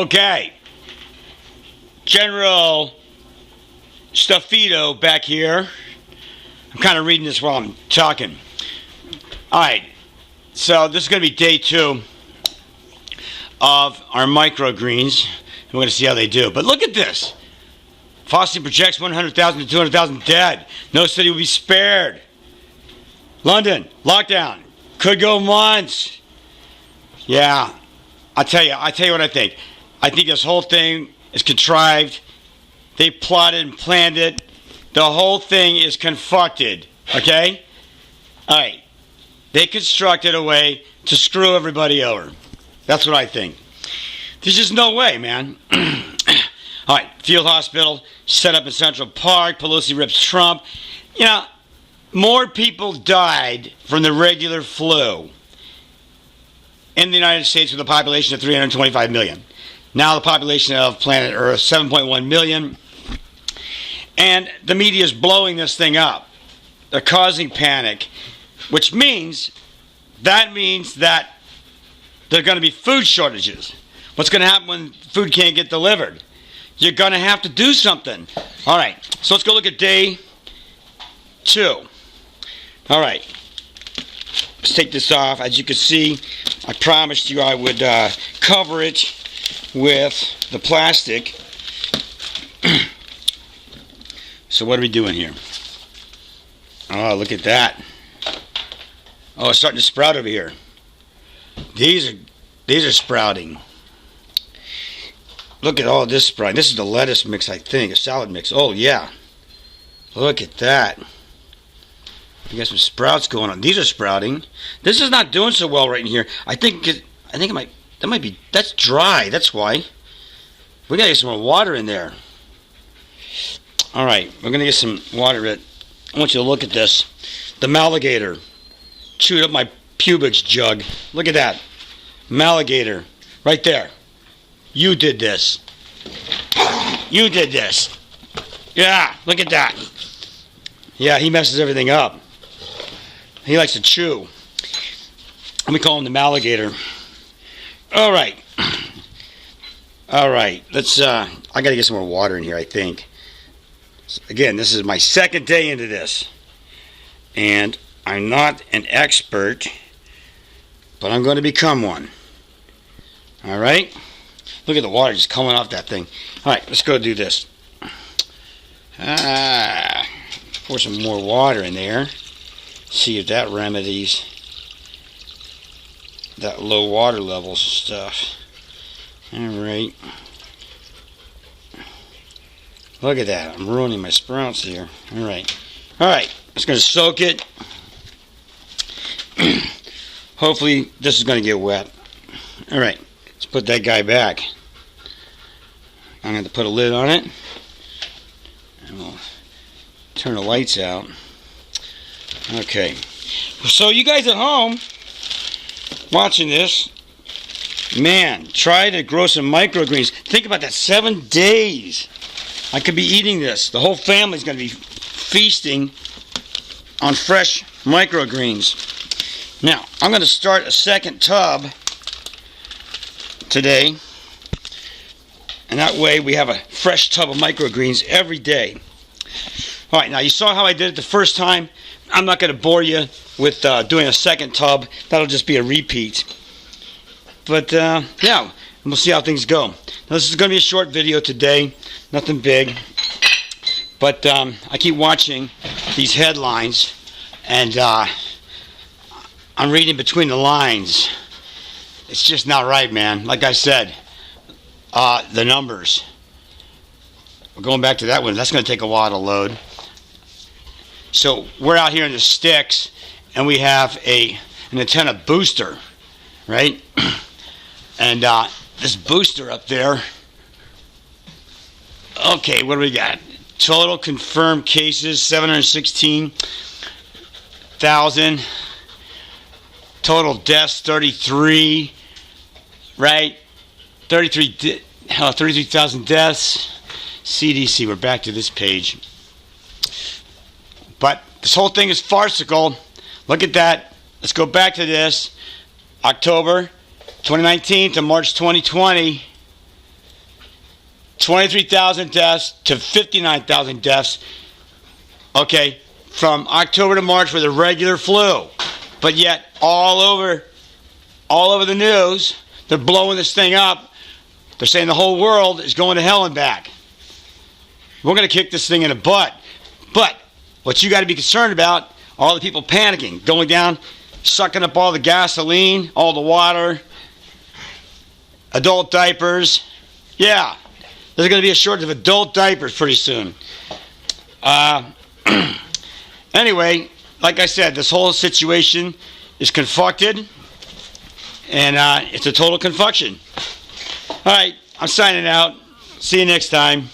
Okay. General STUFIDO back here. I'm kind of reading this while I'm talking. Alright. So this is going to be day 2 of our microgreens. We're going to see how they do. But look at this. Fauci projects 100,000 to 200,000 dead. No city will be spared. London, lockdown. Could go months. Yeah. I'll tell you what I think. I think this whole thing is contrived. They plotted and planned it. The whole thing is conflicted. Okay? Alright. They constructed a way to screw everybody over. That's what I think. There's just no way, man. Alright, field hospital set up in Central Park. Pelosi rips Trump. You know, more people died from the regular flu in the United States with a population of 325 million. Now the population of planet Earth, 7.1 million. And the media is blowing this thing up. They're causing panic, which means that there are going to be food shortages. What's going to happen when food can't get delivered? You're going to have to do something. All right, so let's go look at day 2. All right, let's take this off. As you can see, I promised you I would cover it with the plastic. So what are we doing here? Oh, look at that. Oh, it's starting to sprout over here. These are sprouting. Look at all this sprouting. This is the lettuce mix, I think, a salad mix. Oh yeah. Look at that. We got some sprouts going on. These are sprouting. This is not doing so well right in here. I think it might be, that's dry. That's why. We gotta get some more water in there. All right, we're gonna get some water in it. I want you to look at this. The Maligator chewed up my Publix jug. Look at that. Maligator. Right there. You did this. You did this. Yeah, look at that. Yeah, he messes everything up. He likes to chew. Let me call him the Maligator. All right. All right. Let's, I got to get some more water in here, I think. Again, this is my second day into this. And I'm not an expert, but I'm going to become one. All right? Look at the water just coming off that thing. All right, let's go do this. Pour some more water in there. See if that remedies that low water level stuff. All right. Look at that. I'm ruining my sprouts here. All right. All right. Just going to soak it. Hopefully this is going to get wet. All right. Let's put that guy back. I'm going to put a lid on it. And we'll turn the lights out. Okay. So you guys at home watching this, man, try to grow some microgreens. Think about that. 7 days. I could be eating this. The whole family's going to be feasting on fresh microgreens. Now, I'm going to start a second tub today. And that way we have a fresh tub of microgreens every day. All right, now you saw how I did it the first time. I'm not going to bore you with doing a second tub. That'll just be a repeat. But, yeah, we'll see how things go. Now, this is going to be a short video today. Nothing big. But I keep watching these headlines. And I'm reading between the lines. It's just not right, man. Like I said, the numbers. We're going back to that one. That's going to take a while to load. So we're out here in the sticks, and we have an antenna booster, right? And this booster up there. Okay, what do we got? Total confirmed cases, 716,000. Total deaths, 33. Right? 33,000 deaths. CDC, we're back to this page. But this whole thing is farcical. Look at that. Let's go back to this. October 2019 to March 2020. 23,000 deaths to 59,000 deaths, okay, from October to March with a regular flu. But yet, all over the news, they're blowing this thing up. They're saying the whole world is going to hell and back. We're going to kick this thing in the butt. But what you got to be concerned about, all the people panicking, going down, sucking up all the gasoline, all the water, adult diapers. Yeah, there's going to be a shortage of adult diapers pretty soon. Anyway, like I said, this whole situation is conflicted, and it's a total confuction. All right, I'm signing out. See you next time.